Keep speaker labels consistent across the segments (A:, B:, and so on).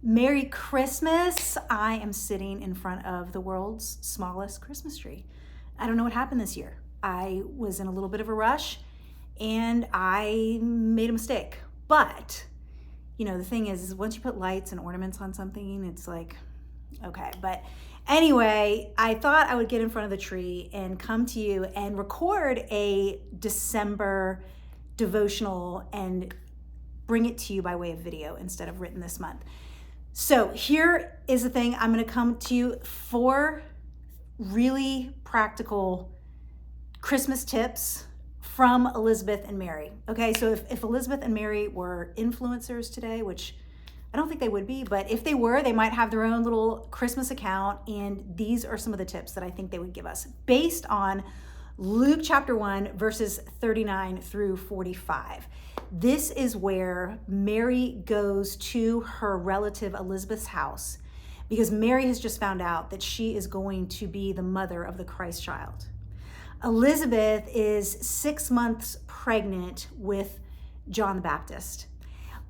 A: Merry Christmas. I am sitting in front of the world's smallest Christmas tree. I don't know what happened this year. I was in a little bit of a rush and I made a mistake. But, the thing is once you put lights and ornaments on something, it's like, okay. But anyway, I thought I would get in front of the tree and come to you and record a December devotional and bring it to you by way of video instead of written this month. So here is the thing. I'm going to come to you 4 really practical Christmas tips from Elizabeth and Mary. Okay, so if Elizabeth and Mary were influencers today, which I don't think they would be, but if they were, they might have their own little Christmas account, and these are some of the tips that I think they would give us based on Luke chapter 1, verses 39 through 45. This is where Mary goes to her relative Elizabeth's house because Mary has just found out that she is going to be the mother of the Christ child. Elizabeth is 6 months pregnant with John the Baptist.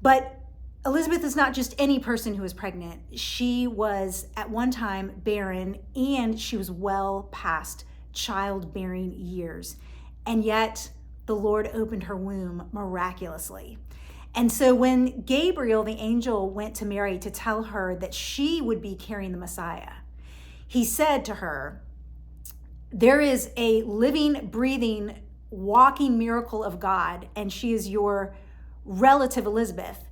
A: But Elizabeth is not just any person who is pregnant. She was at one time barren, and she was well past childbearing years. And yet the Lord opened her womb miraculously. And so when Gabriel, the angel, went to Mary to tell her that she would be carrying the Messiah, he said to her, there is a living, breathing, walking miracle of God, and she is your relative Elizabeth.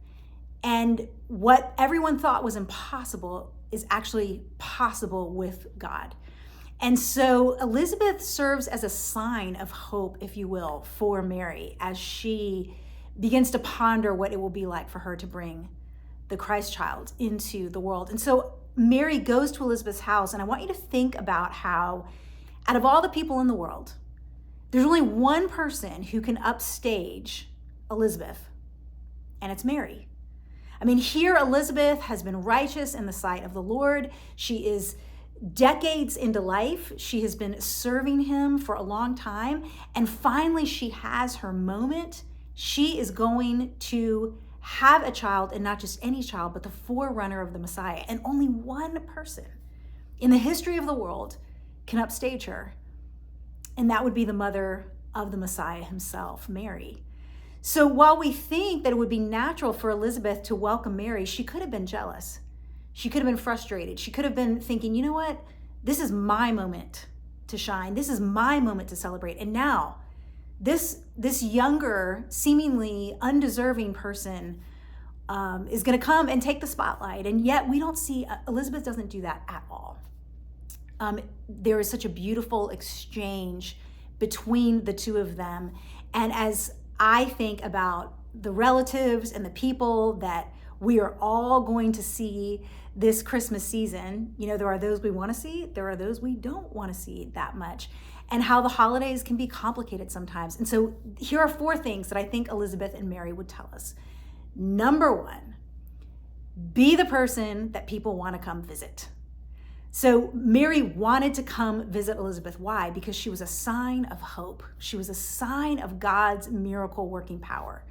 A: And what everyone thought was impossible is actually possible with God. And so Elizabeth serves as a sign of hope, if you will, for Mary as she begins to ponder what it will be like for her to bring the Christ child into the world. And so Mary goes to Elizabeth's house, and I want you to think about how, out of all the people in the world, there's only one person who can upstage Elizabeth, and it's Mary. I mean, here Elizabeth has been righteous in the sight of the Lord. She is decades into life. She has been serving him for a long time. And finally, she has her moment. She is going to have a child, and not just any child, but the forerunner of the Messiah. And only one person in the history of the world can upstage her. And that would be the mother of the Messiah himself, Mary. So while we think that it would be natural for Elizabeth to welcome Mary, she could have been jealous. She could have been frustrated. She could have been thinking, you know what? This is my moment to shine. This is my moment to celebrate. And now this younger, seemingly undeserving person is going to come and take the spotlight. And yet we don't see, Elizabeth doesn't do that at all. There is such a beautiful exchange between the two of them. And as I think about the relatives and the people that we are all going to see this Christmas season, there are those we want to see, there are those we don't want to see that much, and how the holidays can be complicated sometimes. And so here are 4 things that I think Elizabeth and Mary would tell us. Number 1, be the person that people want to come visit. So Mary wanted to come visit Elizabeth. Why? Because she was a sign of hope. She was a sign of God's miracle working power.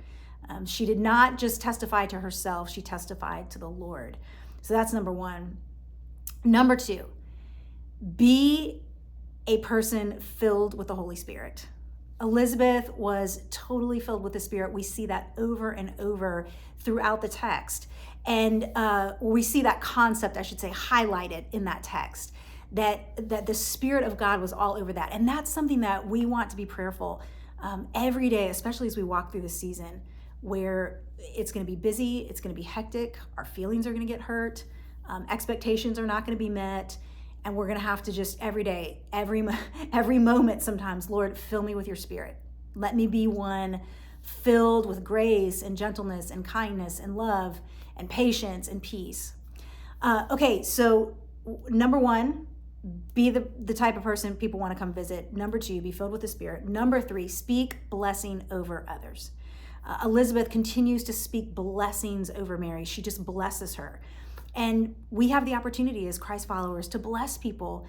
A: She did not just testify to herself, she testified to the Lord. So that's number 1. Number 2, be a person filled with the Holy Spirit. Elizabeth was totally filled with the Spirit. We see that over and over throughout the text. And we see that concept, I should say, highlighted in that text, that the Spirit of God was all over that. And that's something that we want to be prayerful every day, especially as we walk through this season where it's going to be busy, it's going to be hectic, our feelings are going to get hurt, expectations are not going to be met, and we're going to have to just every day, every moment sometimes, Lord, fill me with your Spirit. Let me be one filled with grace and gentleness and kindness and love and patience and peace. Okay, so number 1, be the type of person people want to come visit. Number 2, be filled with the Spirit. Number 3, speak blessing over others. Elizabeth continues to speak blessings over Mary. She just blesses her. And we have the opportunity as Christ followers to bless people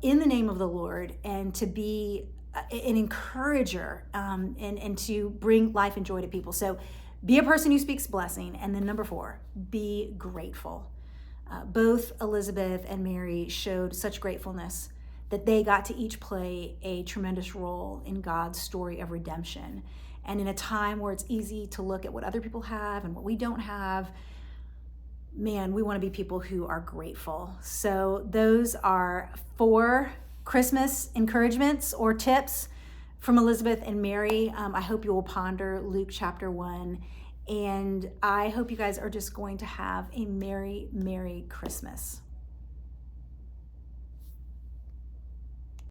A: in the name of the Lord and to be an encourager and to bring life and joy to people. So Be a person who speaks blessing. And then number 4, be grateful. Both Elizabeth and Mary showed such gratefulness that they got to each play a tremendous role in God's story of redemption. And in a time where it's easy to look at what other people have and what we don't have, man, we want to be people who are grateful. So those are 4 Christmas encouragements or tips from Elizabeth and Mary. I hope you will ponder Luke chapter 1. And I hope you guys are just going to have a merry, merry Christmas.